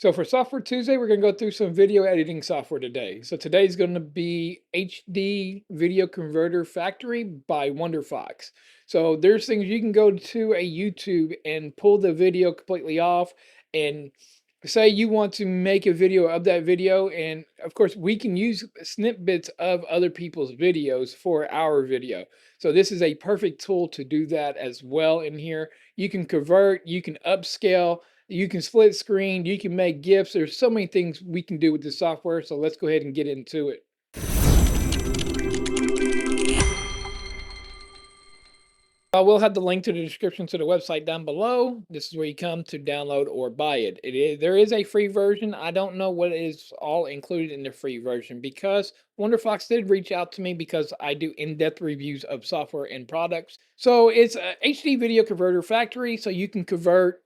So for Software Tuesday, we're going to go through some video editing software today. So today's going to be HD Video Converter Factory by WonderFox. So there's things you can go to a YouTube and pull the video completely off and say you want to make a video of that video. And of course, we can use snippets of other people's videos for our video. So this is a perfect tool to do that as well in here. You can convert, you can upscale, you can split screen, you can make GIFs. There's so many things we can do with this software. So let's go ahead and get into it. I will have the link to the description to the website down below. This is where you come to download or buy it. There is a free version. I don't know what is all included in the free version because WonderFox did reach out to me because I do in-depth reviews of software and products. So it's a HD Video Converter Factory, so you can convert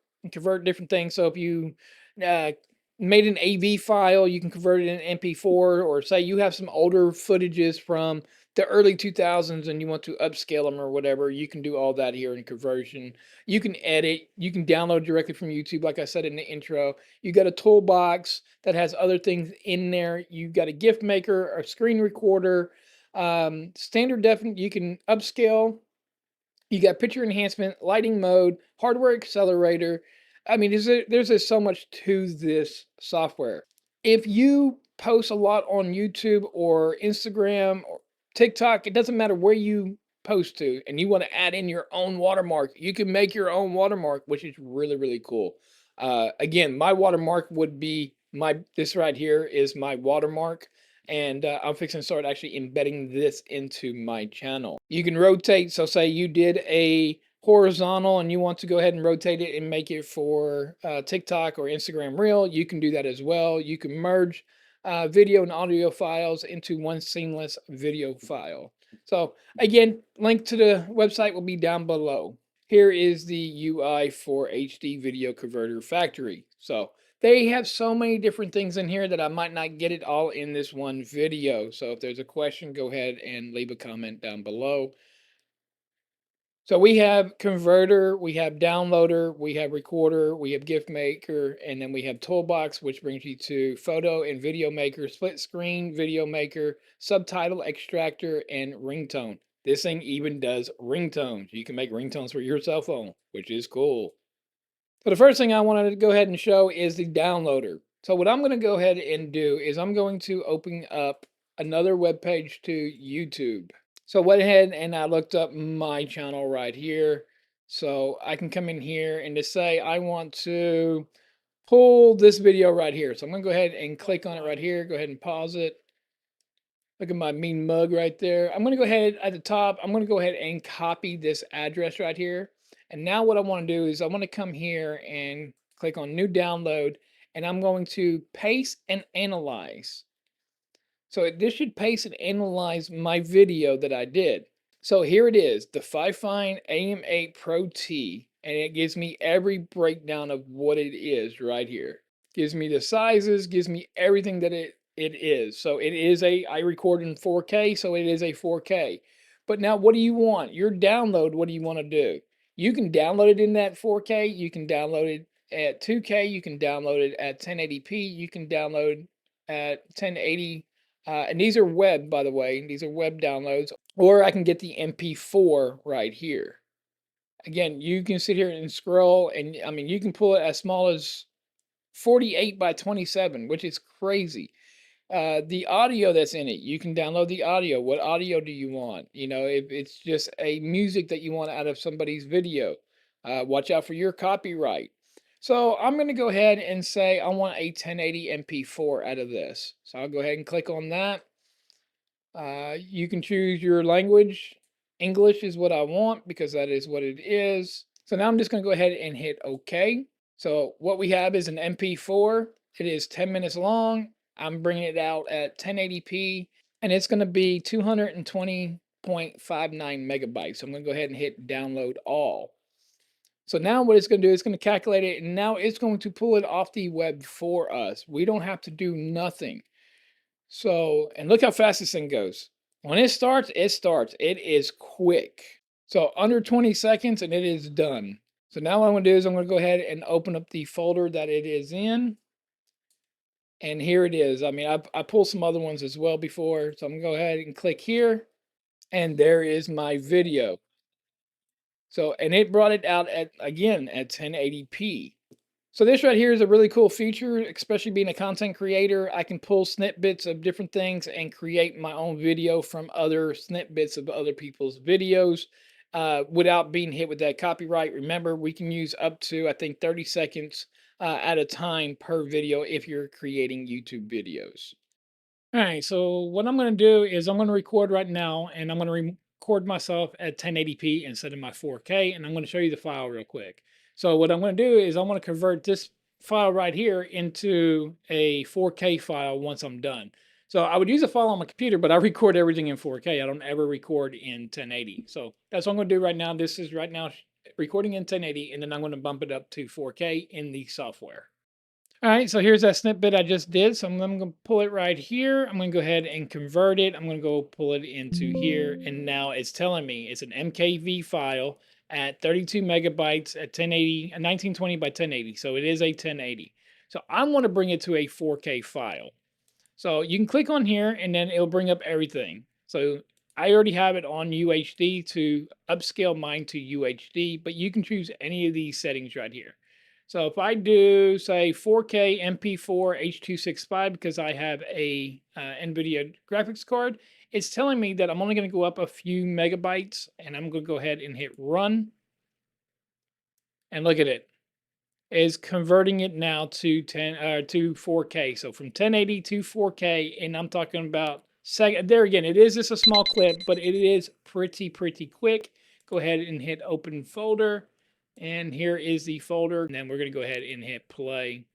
different things. So if you made an AV file, you can convert it in MP4, or say you have some older footages from the early 2000s and you want to upscale them or whatever, you can do all that here in conversion. You can edit, you can download directly from YouTube, like I said in the intro. You got a toolbox that has other things in there. You got a GIF maker, a screen recorder, standard definite, you can upscale. You got picture enhancement, lighting mode, hardware accelerator. I mean, there's just so much to this software. If you post a lot on YouTube or Instagram or TikTok, it doesn't matter where you post to, and you want to add in your own watermark, you can make your own watermark, which is really, really cool. Again, my watermark would be this right here is my watermark, and I'm fixing to start actually embedding this into my channel. You can rotate, so say you did a horizontal and you want to go ahead and rotate it and make it for TikTok or Instagram Reel, you can do that as well. You can merge video and audio files into one seamless video file. So again, link to the website will be down below. Here is the UI for HD Video Converter Factory. So they have so many different things in here that I might not get it all in this one video. So if there's a question, go ahead and leave a comment down below. So we have converter, we have downloader, we have recorder, we have GIF maker, and then we have toolbox, which brings you to photo and video maker, split screen video maker, subtitle extractor, and ringtone. This thing even does ringtones. You can make ringtones for your cell phone, which is cool. So the first thing I wanted to go ahead and show is the downloader. So what I'm going to go ahead and do is I'm going to open up another web page to YouTube. So I went ahead and I looked up my channel right here. So I can come in here and just say I want to pull this video right here. So I'm going to go ahead and click on it right here. Go ahead and pause it. Look at my mean mug right there. I'm going to go ahead at the top. I'm going to go ahead and copy this address right here. And now what I want to do is I want to come here and click on new download, and I'm going to paste and analyze. So this should paste and analyze my video that I did. So here it is, the Fifine AM8 Pro T, and it gives me every breakdown of what it is right here. Gives me the sizes, gives me everything that it is. So it is I record in 4K, so it is a 4K. But now what do you want? Your download, what do you want to do? You can download it in that 4K, you can download it at 2K, you can download it at 1080p, you can download at 1080. And these are web, by the way. These are web downloads. Or I can get the MP4 right here. Again, you can sit here and scroll, and I mean, you can pull it as small as 48 by 27, which is crazy. The audio that's in it, you can download the audio. What audio do you want? You know, if it's just a music that you want out of somebody's video, watch out for your copyright. So I'm going to go ahead and say I want a 1080 MP4 out of this. So I'll go ahead and click on that. You can choose your language. English is what I want because that is what it is. So now I'm just going to go ahead and hit OK. So what we have is an MP4. It is 10 minutes long. I'm bringing it out at 1080p, and it's going to be 220.59 megabytes. So I'm going to go ahead and hit download all. So now what it's going to do is going to calculate it, and now it's going to pull it off the web for us. We don't have to do nothing. So, and look how fast this thing goes. When it starts, it starts. It is quick. So under 20 seconds and it is done. So now what I'm going to do is I'm going to go ahead and open up the folder that it is in. And here it is. I mean, I pulled some other ones as well before. So I'm gonna go ahead and click here. And there is my video. So, and it brought it out at, again, at 1080p. So this right here is a really cool feature, especially being a content creator. I can pull snippets of different things and create my own video from other snippets of other people's videos without being hit with that copyright. Remember, we can use up to, I think, 30 seconds at a time per video if you're creating YouTube videos. All right, so what I'm going to do is I'm going to record right now, and I'm going to record myself at 1080p instead of my 4K, and I'm going to show you the file real quick. So what I'm going to do is I want to convert this file right here into a 4K file once I'm done. So I would use a file on my computer, but I record everything in 4K. I don't ever record in 1080. So that's what I'm going to do right now. This is right now recording in 1080, and then I'm going to bump it up to 4K in the software. All right, so here's that snippet I just did. So I'm going to pull it right here. I'm going to go ahead and convert it. I'm going to go pull it into here. And now it's telling me it's an MKV file at 32 megabytes at 1080, 1920 by 1080. So it is a 1080. So I want to bring it to a 4K file. So you can click on here and then it'll bring up everything. So I already have it on UHD to upscale mine to UHD, but you can choose any of these settings right here. So if I do say 4K MP4 H.265 because I have a NVIDIA graphics card, it's telling me that I'm only going to go up a few megabytes, and I'm going to go ahead and hit run. And look at it. Is converting it now to 4K. So from 1080 to 4K, and I'm talking about there again, it is just a small clip, but it is pretty quick. Go ahead and hit open folder, and here is the folder. And then we're going to go ahead and hit play.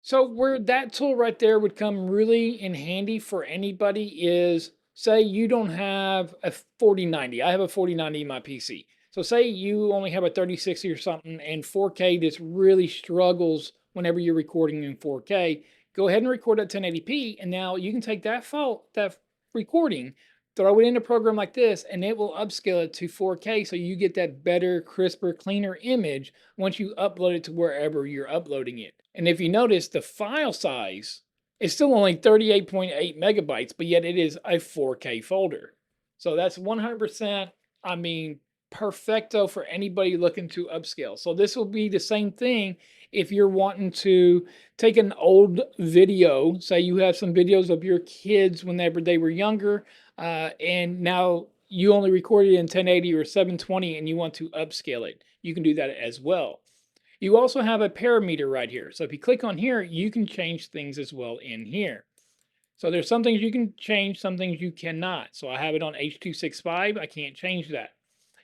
So where that tool right there would come really in handy for anybody is, say you don't have a 4090. I have a 4090 in my PC. So say you only have a 3060 or something, and 4K just really struggles whenever you're recording in 4K. Go ahead and record at 1080p, and now you can take that recording, throw it in a program like this, and it will upscale it to 4K so you get that better, crisper, cleaner image once you upload it to wherever you're uploading it. And if you notice, the file size is still only 38.8 megabytes, but yet it is a 4K folder. So that's 100%, I mean, perfecto for anybody looking to upscale. So this will be the same thing if you're wanting to take an old video, say you have some videos of your kids whenever they were younger, and now you only recorded in 1080 or 720 and you want to upscale it. You can do that as well. You also have a parameter right here. So if you click on here, you can change things as well in here. So there's some things you can change, some things you cannot. So I have it on H.265. I can't change that.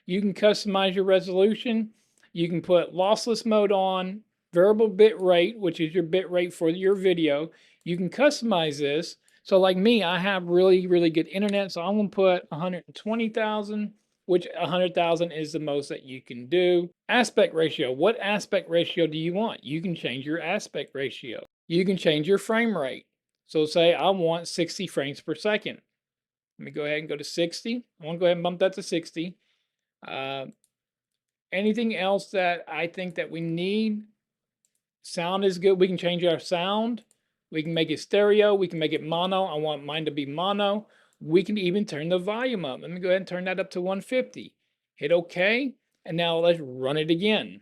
You can customize your resolution. You can put lossless mode on, variable bit rate, which is your bit rate for your video. You can customize this. So like me, I have really good internet. So I'm going to put 120,000, which 100,000 is the most that you can do. Aspect ratio. What aspect ratio do you want? You can change your aspect ratio. You can change your frame rate. So say I want 60 frames per second. Let me go ahead and go to 60. I want to go ahead and bump that to 60. Anything else that I think that we need? Sound is good. We can change our sound. We can make it stereo. We can make it mono. I want mine to be mono. We can even turn the volume up. Let me go ahead and turn that up to 150. Hit OK. And now let's run it again.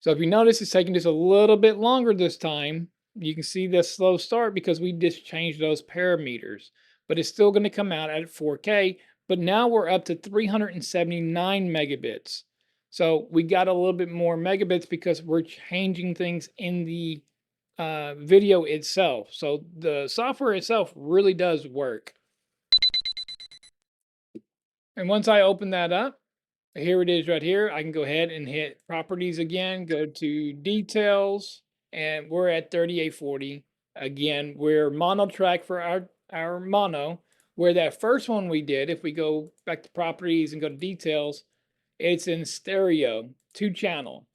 So if you notice, it's taking just a little bit longer this time. You can see the slow start because we just changed those parameters. But it's still going to come out at 4K. But now we're up to 379 megabits. So we got a little bit more megabits because we're changing things in the video itself. So the software itself really does work. And once I open that up, here it is right here. I can go ahead and hit properties again, go to details, and we're at 3840. Again, we're mono track for our mono, where that first one we did, if we go back to properties and go to details, it's in stereo, 2-channel.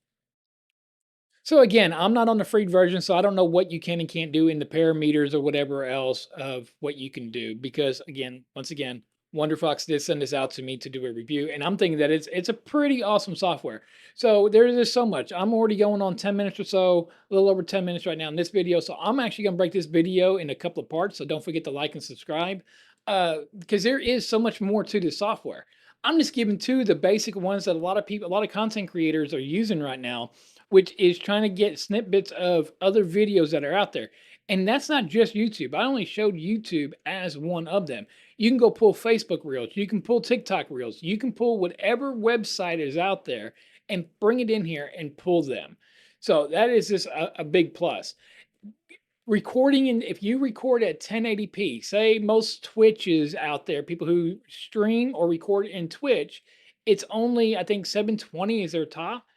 So again, I'm not on the free version, so I don't know what you can and can't do in the parameters or whatever else of what you can do, because again, once again, WonderFox did send this out to me to do a review, and I'm thinking that it's a pretty awesome software. So there's just so much. I'm already going on 10 minutes or so, a little over 10 minutes right now in this video. So I'm actually going to break this video in a couple of parts. So don't forget to like and subscribe because there is so much more to this software. I'm just giving two the basic ones that a lot of people, a lot of content creators are using right now, which is trying to get snippets of other videos that are out there. And that's not just YouTube. I only showed YouTube as one of them. You can go pull Facebook Reels. You can pull TikTok Reels. You can pull whatever website is out there and bring it in here and pull them. So that is just a big plus. Recording, and if you record at 1080p, say most Twitches out there, people who stream or record in Twitch, it's only, I think 720 is their top.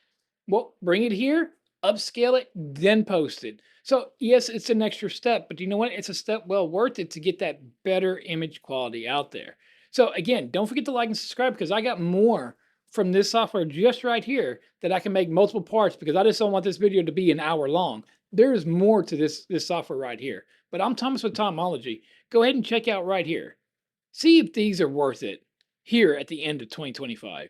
Well, bring it here, upscale it, then post it. So yes, it's an extra step, but you know what? It's a step well worth it to get that better image quality out there. So again, don't forget to like and subscribe because I got more from this software just right here that I can make multiple parts because I just don't want this video to be an hour long. There is more to this software right here. But I'm Thomas with Tomology. Go ahead and check out right here. See if these are worth it here at the end of 2025.